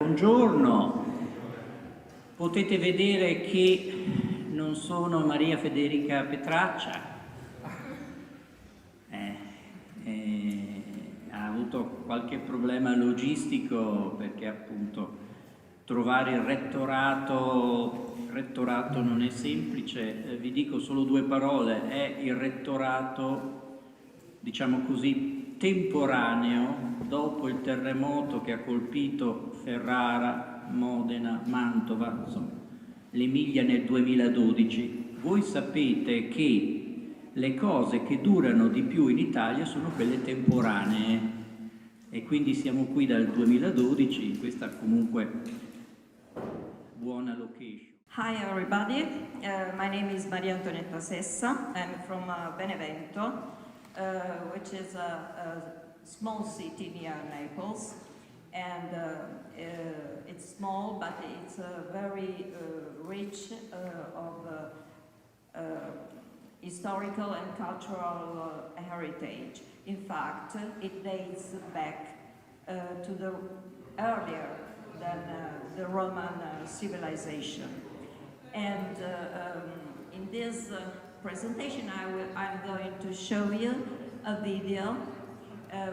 Buongiorno, potete vedere che non sono Maria Federica Petraccia, ha avuto qualche problema logistico perché appunto trovare il rettorato non è semplice. Vi dico solo due parole: è il rettorato, diciamo così, temporaneo dopo il terremoto che ha colpito Ferrara, Modena, Mantova, insomma l'Emilia nel 2012. Voi sapete che le cose che durano di più in Italia sono quelle temporanee e quindi siamo qui dal 2012, questa comunque buona location. Hi everybody, my name is Maria Antonietta Sessa. I'm from Benevento, which is a small city near Naples, and it's small but it's very rich of historical and cultural heritage. In fact, it dates back to the earlier than the Roman civilization. And in this presentation I'm going to show you a video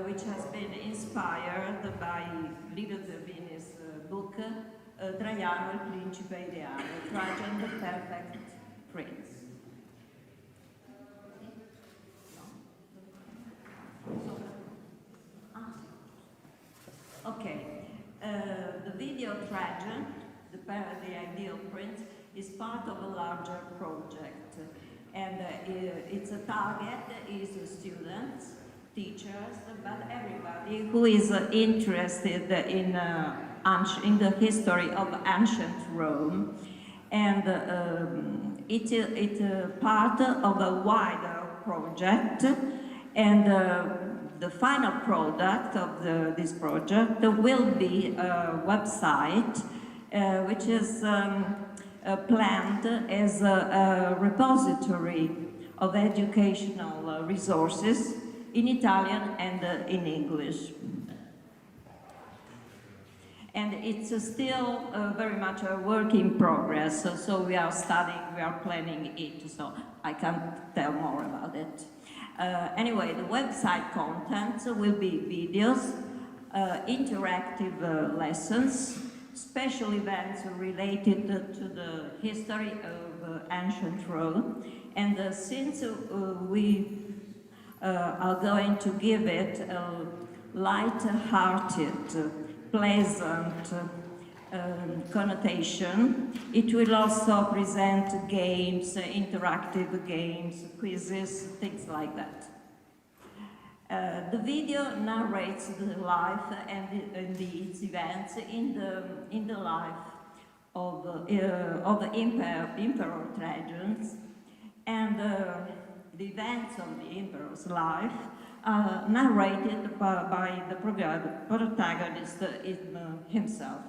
which has been inspired by Livio Zerbini's book Traiano il principe ideale, Trajan the perfect prince. Okay, the video Trajan, the ideal prince, is part of a larger project, and its target is students, teachers, but everybody who is interested in the history of ancient Rome, and it's part of a wider project, and the final product of this project will be a website which is planned as a repository of educational resources in Italian and in English. And it's still very much a work in progress, so we are planning it, so I can't tell more about it. Anyway, the website content will be videos, interactive lessons, special events related to the history of ancient Rome, and since we are going to give it a light-hearted, pleasant connotation, it will also present games, interactive games, quizzes, things like that. The video narrates the life and its events in the life of the Emperor Trajan, and the events of the Emperor's life are narrated by the protagonist himself.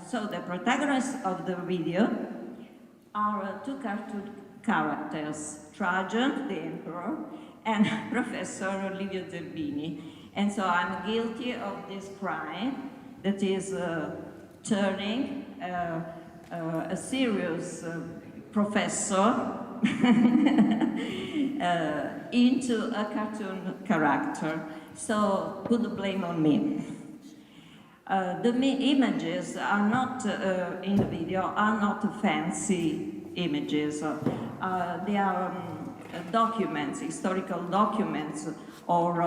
So the protagonists of the video are two cartoon characters, Trajan, the Emperor, and Professor Livio Zerbini. And so I'm guilty of this crime, that is turning a serious professor into a cartoon character. So put the blame on me. The images are not, in the video, are not fancy images. They are documents, historical documents, or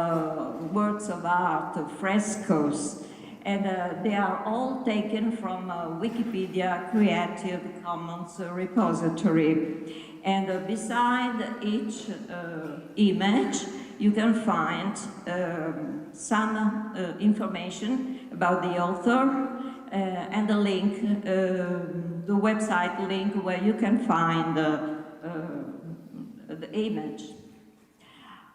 works of art, frescoes, and they are all taken from Wikipedia Creative Commons repository. And beside each image, you can find some information about the author and the link, the website link where you can find the image.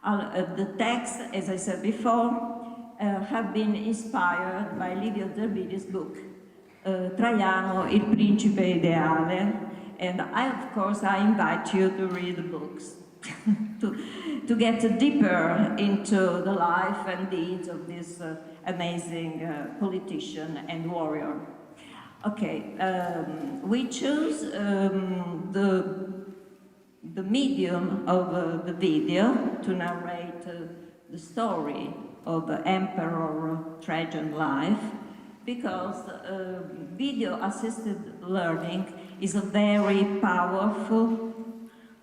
The text, as I said before, have been inspired by Livio Zerbini's book, Traiano il principe ideale, and of course I invite you to read the books. to get deeper into the life and deeds of this amazing politician and warrior. Okay, we choose the medium of the video to narrate the story of Emperor Trajan's life, because video-assisted learning is a very powerful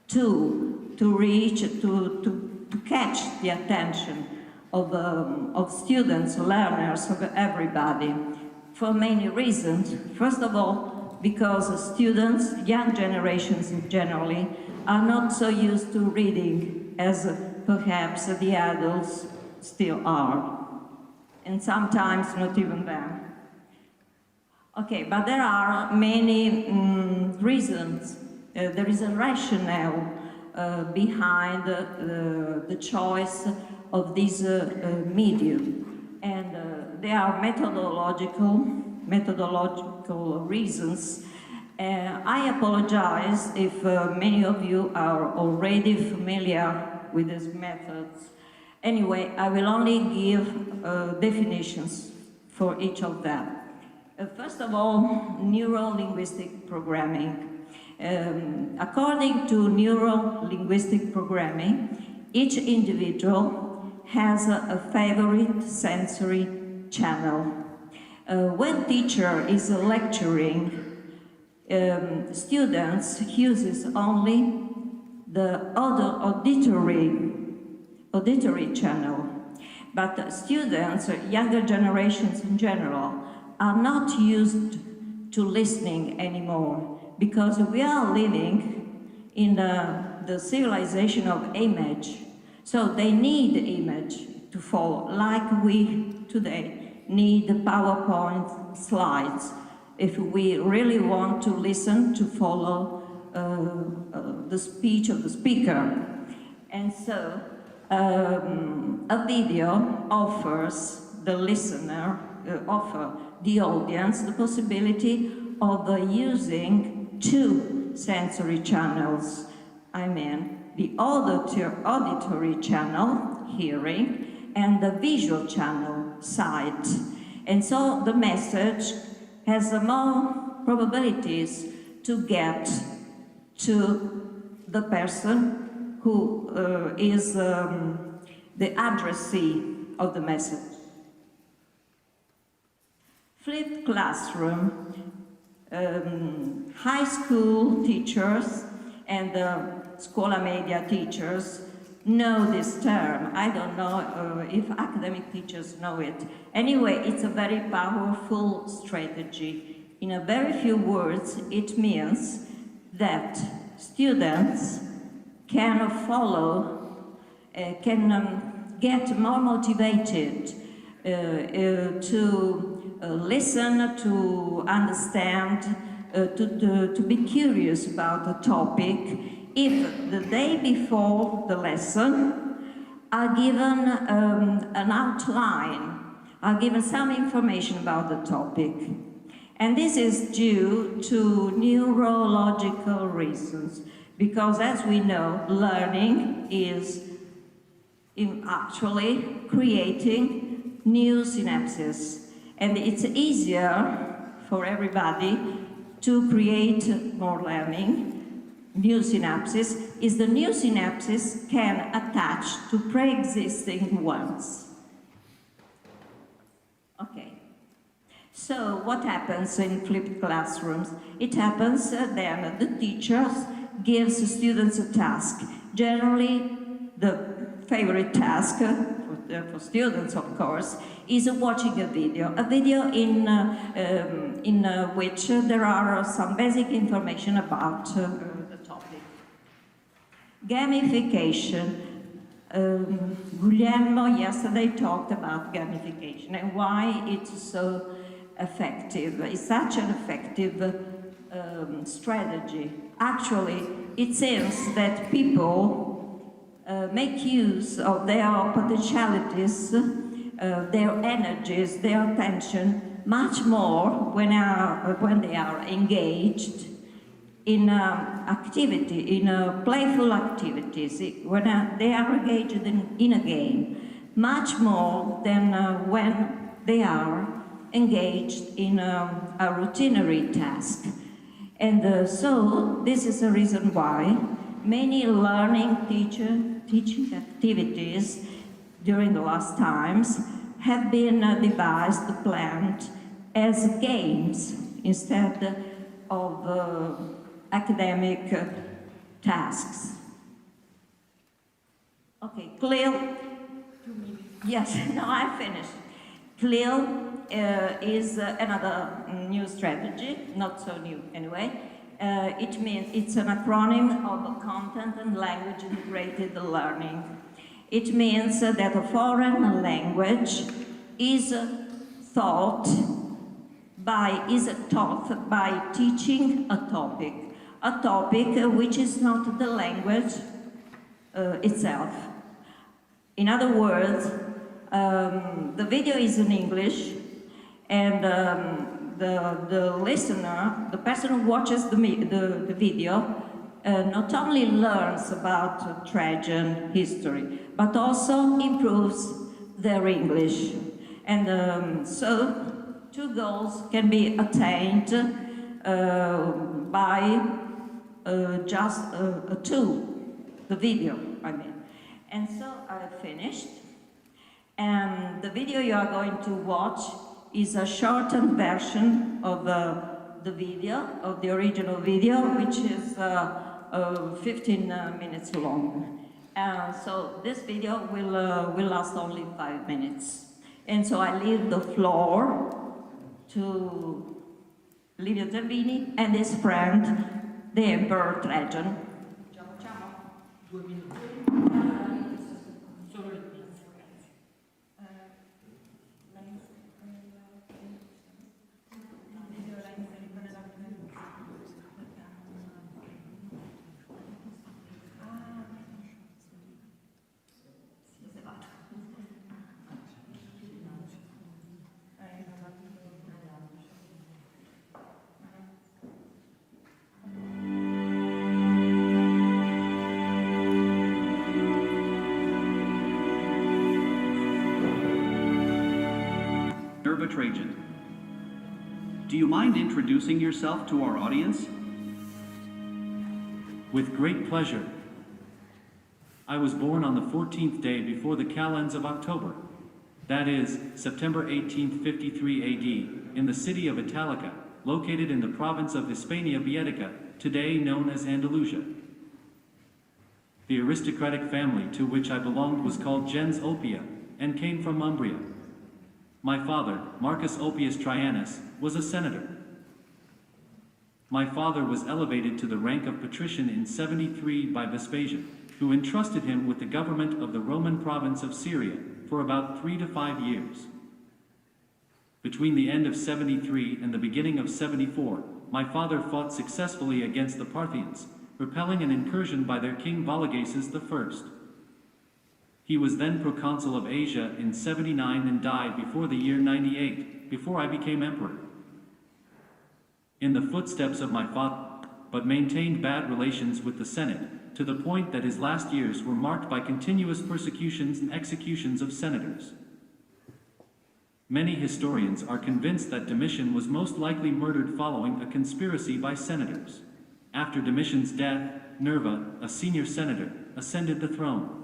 tool to reach, to catch the attention of students, learners, of everybody, for many reasons. First of all, because students, young generations generally, are not so used to reading as perhaps the adults still are, and sometimes not even them. Okay, but there are many reasons. There is a rationale behind the choice of this medium, and there are methodological reasons. I apologize if many of you are already familiar with these methods. Anyway, I will only give definitions for each of them. First of all, neuro-linguistic programming. According to neuro-linguistic programming, each individual has a favorite sensory channel. When teacher is lecturing, students uses only the auditory channel, but students, younger generations in general, are not used to listening anymore, because we are living in the civilization of image. So they need image to follow, like we today need the PowerPoint slides if we really want to listen, to follow the speech of the speaker. And so a video offers the listener, offer the audience the possibility of using two sensory channels. I mean, the auditory channel, hearing, and the visual channel, sight. And so the message has more probabilities to get to the person who is the addressee of the message. Flipped classroom. High school teachers and scuola media teachers know this term. I don't know if academic teachers know it. Anyway, it's a very powerful strategy. In a very few words, it means that students can follow, can get more motivated to listen, to understand, to be curious about the topic, if the day before the lesson are given an outline, are given some information about the topic. And this is due to neurological reasons, because as we know, learning is actually creating new synapses. And it's easier for everybody to create more learning, new synapses, is the new synapses can attach to pre-existing ones. Okay. So what happens in flipped classrooms? It happens then the teacher gives students a task. Generally, the favorite task for students, of course, is watching a video in which there are some basic information about the topic. Gamification. Guglielmo yesterday talked about gamification and why it's so effective. It's such an effective strategy. Actually, it seems that people make use of their potentialities, their energies, their attention much more when they are engaged in activity, in playful activities, when they are engaged in a game, much more than when they are engaged in a routinary task. And so this is the reason why many learning teaching activities during the last times have been devised, planned as games instead of academic tasks. Okay, CLIL. Yes, no, I finished. CLIL is another new strategy, not so new anyway. It means it's an acronym of Content and Language Integrated Learning. It means that a foreign language is taught by teaching a topic which is not the language itself. In other words, the video is in English, and the listener, the person who watches the video, not only learns about Trajan history, but also improves their English. And so two goals can be attained by just a tool, the video, I mean. And so I finished. And the video you are going to watch is a shortened version of the video, of the original video, which is 15 minutes long. And so this video will last only 5 minutes. And so I leave the floor to Livio Tervini and his friend, the Emperor Trajan. Trajan. Do you mind introducing yourself to our audience? With great pleasure. I was born on the 14th day before the calends of October, that is, September 1853 AD, in the city of Italica, located in the province of Hispania Baetica, today known as Andalusia. The aristocratic family to which I belonged was called gens Opia, and came from Umbria. My father, Marcus Oppius Traianus, was a senator. My father was elevated to the rank of patrician in 73 by Vespasian, who entrusted him with the government of the Roman province of Syria for about 3 to 5 years. Between the end of 73 and the beginning of 74, my father fought successfully against the Parthians, repelling an incursion by their king Vologases I. He was then proconsul of Asia in 79 and died before the year 98, before I became emperor. In the footsteps of my father, but maintained bad relations with the Senate, to the point that his last years were marked by continuous persecutions and executions of senators. Many historians are convinced that Domitian was most likely murdered following a conspiracy by senators. After Domitian's death, Nerva, a senior senator, ascended the throne.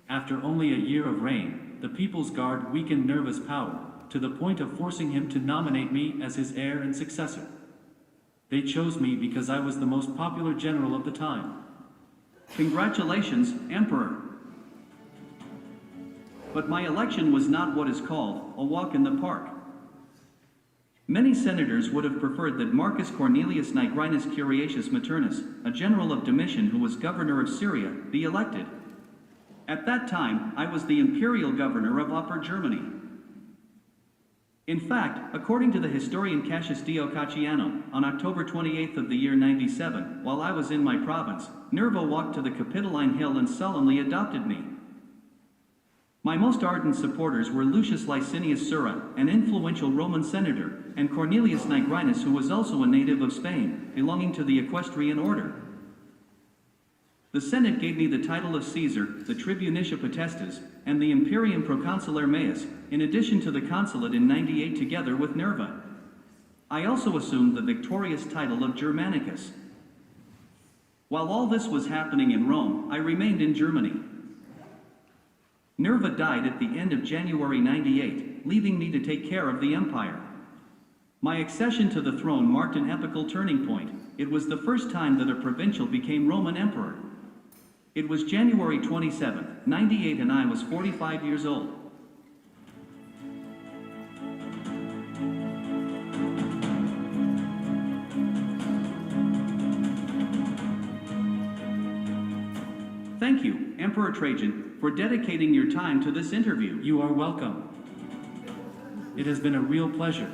After only a year of reign, the People's Guard weakened Nerva's power, to the point of forcing him to nominate me as his heir and successor. They chose me because I was the most popular general of the time. Congratulations, Emperor. But my election was not what is called a walk in the park. Many senators would have preferred that Marcus Cornelius Nigrinus Curiatius Maternus, a general of Domitian who was governor of Syria, be elected. At that time, I was the imperial governor of Upper Germany. In fact, according to the historian Cassius Dio Cacciano, on October 28th of the year 97, while I was in my province, Nerva walked to the Capitoline Hill and sullenly adopted me. My most ardent supporters were Lucius Licinius Sura, an influential Roman senator, and Cornelius Nigrinus, who was also a native of Spain, belonging to the equestrian order. The Senate gave me the title of Caesar, the Tribunicia Potestas, and the Imperium Proconsular Meus, in addition to the consulate in 98 together with Nerva. I also assumed the victorious title of Germanicus. While all this was happening in Rome, I remained in Germany. Nerva died at the end of January 98, leaving me to take care of the empire. My accession to the throne marked an epical turning point. It was the first time that a provincial became Roman emperor. It was January 27, 98, and I was 45 years old. Thank you, Emperor Trajan, for dedicating your time to this interview. You are welcome. It has been a real pleasure.